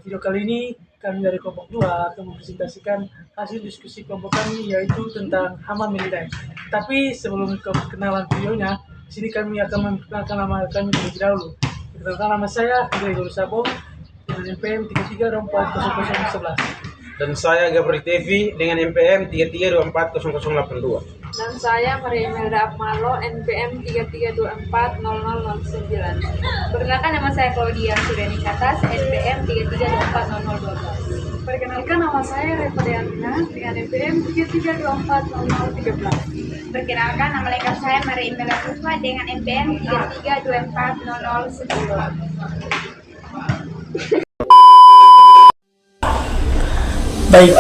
video kali ini kami dari kelompok 2 akan mempresentasikan hasil diskusi kelompok kami, yaitu tentang Hamamelidae. Tapi sebelum kenalan videonya, di sini kami akan memperkenalkan nama kami terlebih dahulu. Perkenalkan, nama saya Gregor Sabo dengan NPM 33240011. Dan saya Gabriel Tevi dengan NPM 33240082. Dan saya Maria Imelda Akmalo, NPM 33240009. Perkenalkan, nama saya Claudia Suryani Katas, NPM 33240012. Perkenalkan, nama saya Reva Deanina dengan NPM 33240013. Perkenalkan, nama lengkap saya Maria Imelda Puspa dengan NPM 33240010. Baik,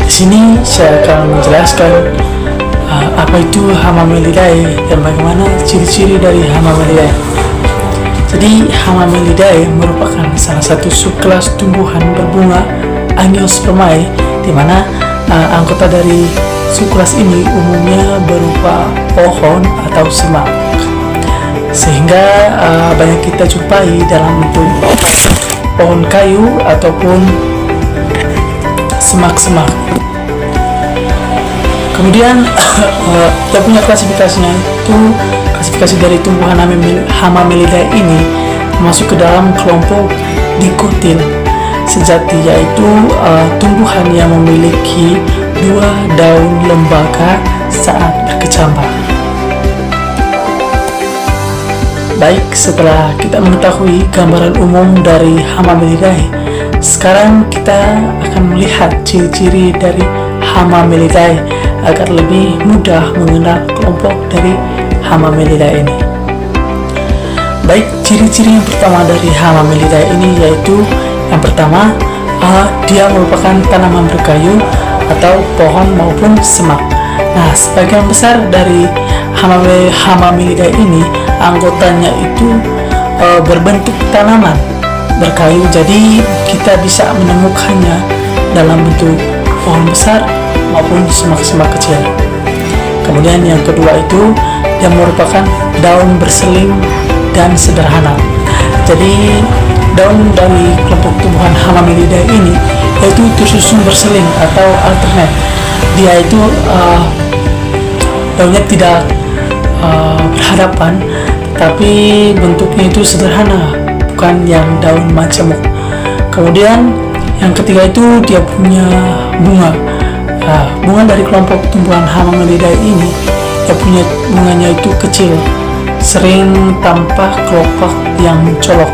di sini saya akan menjelaskan apa itu Hamamelidae dan bagaimana ciri-ciri dari Hamamelidae. Jadi Hamamelidae merupakan salah satu subkelas tumbuhan berbunga Angiospermae, di mana anggota dari subkelas ini umumnya berupa pohon atau semak, sehingga banyak kita jumpai dalam bentuk pohon kayu ataupun semak-semak. Kemudian kita punya klasifikasinya, itu klasifikasi dari tumbuhan Hamamelidae ini masuk ke dalam kelompok dikotil sejati, yaitu tumbuhan yang memiliki dua daun lembaga saat berkecambah. Baik, setelah kita mengetahui gambaran umum dari Hamamelidae, sekarang kita akan melihat ciri-ciri dari Hamamelidae agar lebih mudah mengenal kelompok dari Hamamelidae ini. Baik, ciri-ciri yang pertama dari Hamamelidae ini yaitu yang pertama, dia merupakan tanaman berkayu atau pohon maupun semak. Nah, sebagian besar dari Hamamelidae ini anggotanya itu berbentuk tanaman berkayu, jadi kita bisa menemukannya dalam bentuk pohon besar maupun semak-semak kecil. Kemudian yang kedua itu yang merupakan daun berseling dan sederhana. Jadi daun dari kelompok tumbuhan Hamamelidae ini yaitu tersusun berseling atau alternate. Dia itu daunnya tidak berhadapan, tapi bentuknya itu sederhana, bukan yang daun majemuk. Kemudian yang ketiga itu dia punya bunga. Bunga dari kelompok tumbuhan Hamamelidae ini, dia punya bunganya itu kecil, sering tampak kelopak yang mencolok,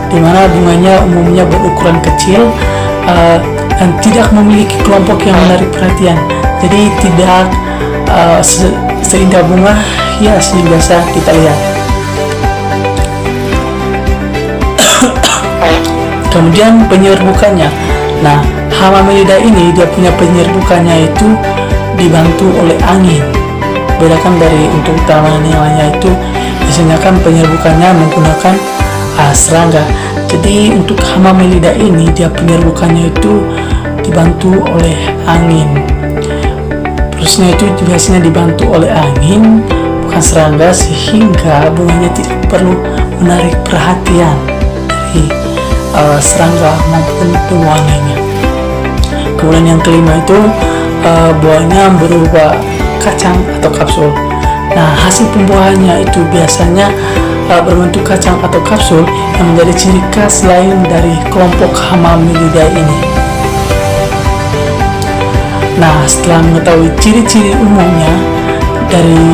di mana bunganya umumnya berukuran kecil dan tidak memiliki kelompok yang menarik perhatian. Jadi tidak seindah bunga hias yang biasa kita lihat. Kemudian penyerbukannya. Nah, Hamamelidae ini dia punya penyerbukannya itu dibantu oleh angin. Bedakan dari untuk tanaman yang lainnya, itu biasanya kan penyerbukannya menggunakan serangga. Jadi untuk Hamamelidae ini dia penyerbukannya itu dibantu oleh angin. Terusnya itu biasanya dibantu oleh angin, bukan serangga, sehingga bunganya tidak perlu menarik perhatian dari serangga maupun tumbuhan lainnya. Kemudian yang kelima itu buahnya berupa kacang atau kapsul. Nah, hasil pembuahannya itu biasanya berbentuk kacang atau kapsul yang menjadi ciri khas lain dari kelompok Hamamelidae ini. Nah, setelah mengetahui ciri-ciri umumnya dari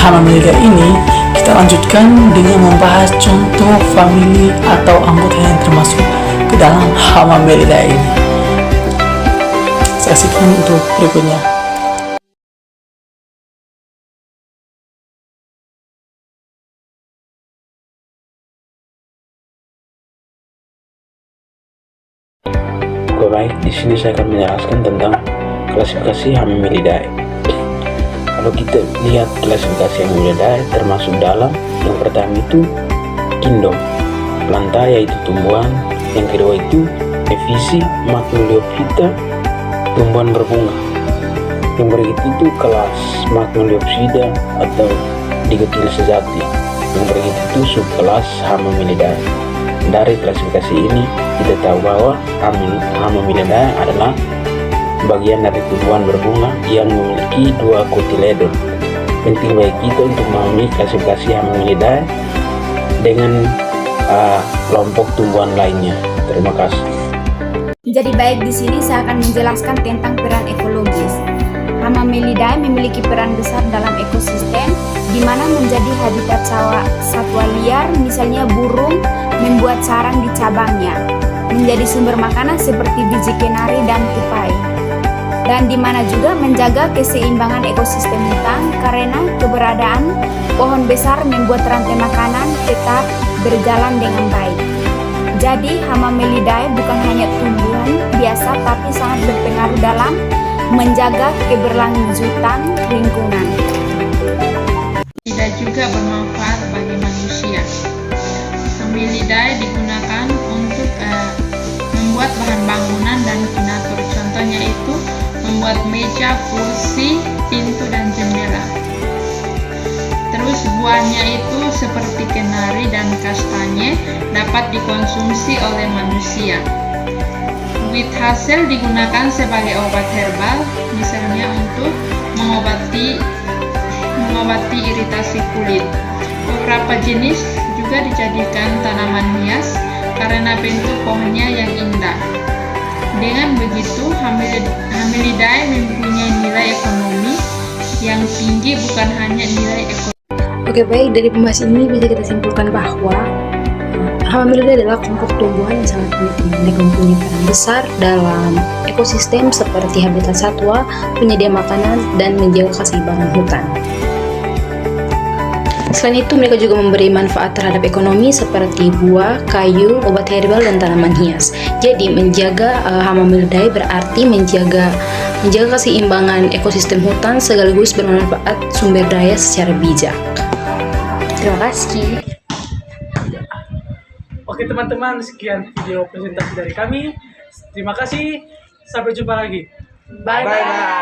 Hamamelidae ini, kita lanjutkan dengan membahas contoh famili atau anggota yang termasuk ke dalam Hamamelidae ini. Saksikan untuk berikutnya. Oke, baik, di sini saya akan menjelaskan tentang klasifikasi Hamamelidae. Kalau kita lihat klasifikasi Hamamelidae termasuk dalam yang pertama itu kingdom planta, yaitu tumbuhan. Yang kedua itu Ephysi Magnoliophyta, tumbuhan berbunga. Yang berikut itu kelas Magnoliopsida atau dikotil sejati. Yang berikut itu subkelas Hamamelidae. Dari klasifikasi ini kita tahu bahwa Hamamelidae adalah bagian dari tumbuhan berbunga yang memiliki 2 kotiledon. Penting bagi kita untuk memahami klasifikasi Hamamelidae dengan kelompok tumbuhan lainnya. Terima kasih. Jadi baik, di sini saya akan menjelaskan tentang peran ekologis. Hamamelidae memiliki peran besar dalam ekosistem, di mana menjadi habitat satwa liar, misalnya burung, membuat sarang di cabangnya, menjadi sumber makanan seperti biji kenari dan tupai, dan di mana juga menjaga keseimbangan ekosistem hutan karena keberadaan pohon besar membuat rantai makanan tetap berjalan dengan baik. Jadi Hamamelidae bukan hanya tumbuhan biasa, tapi sangat berpengaruh dalam menjaga keberlanjutan lingkungan. Tidak juga bermanfaat bagi manusia. Hamamelidae digunakan untuk membuat bahan bangunan dan furnitur. Contohnya itu membuat meja, kursi, pintu, dan jendela. Terus buahnya itu seperti kenari dan kastanye dapat dikonsumsi oleh manusia. Kulit hasil digunakan sebagai obat herbal, misalnya untuk mengobati iritasi kulit. Beberapa jenis juga dijadikan tanaman hias karena bentuk pohonnya yang indah. Dengan begitu, Hamamelidae mempunyai nilai ekonomi yang tinggi, bukan hanya nilai ekonomi. Oke, baik, dari pembahasan ini bisa kita simpulkan bahwa Hamamelidae adalah kelompok tumbuhan yang sangat penting. Mereka mempunyai peran besar dalam ekosistem seperti habitat satwa, penyedia makanan, dan menjaga keseimbangan hutan. Selain itu, mereka juga memberi manfaat terhadap ekonomi seperti buah, kayu, obat herbal, dan tanaman hias. Jadi, menjaga Hamamelidae berarti menjaga keseimbangan ekosistem hutan sekaligus bermanfaat sumber daya secara bijak. Terima kasih. Oke teman-teman, sekian video presentasi dari kami. Terima kasih, sampai jumpa lagi. Bye-bye.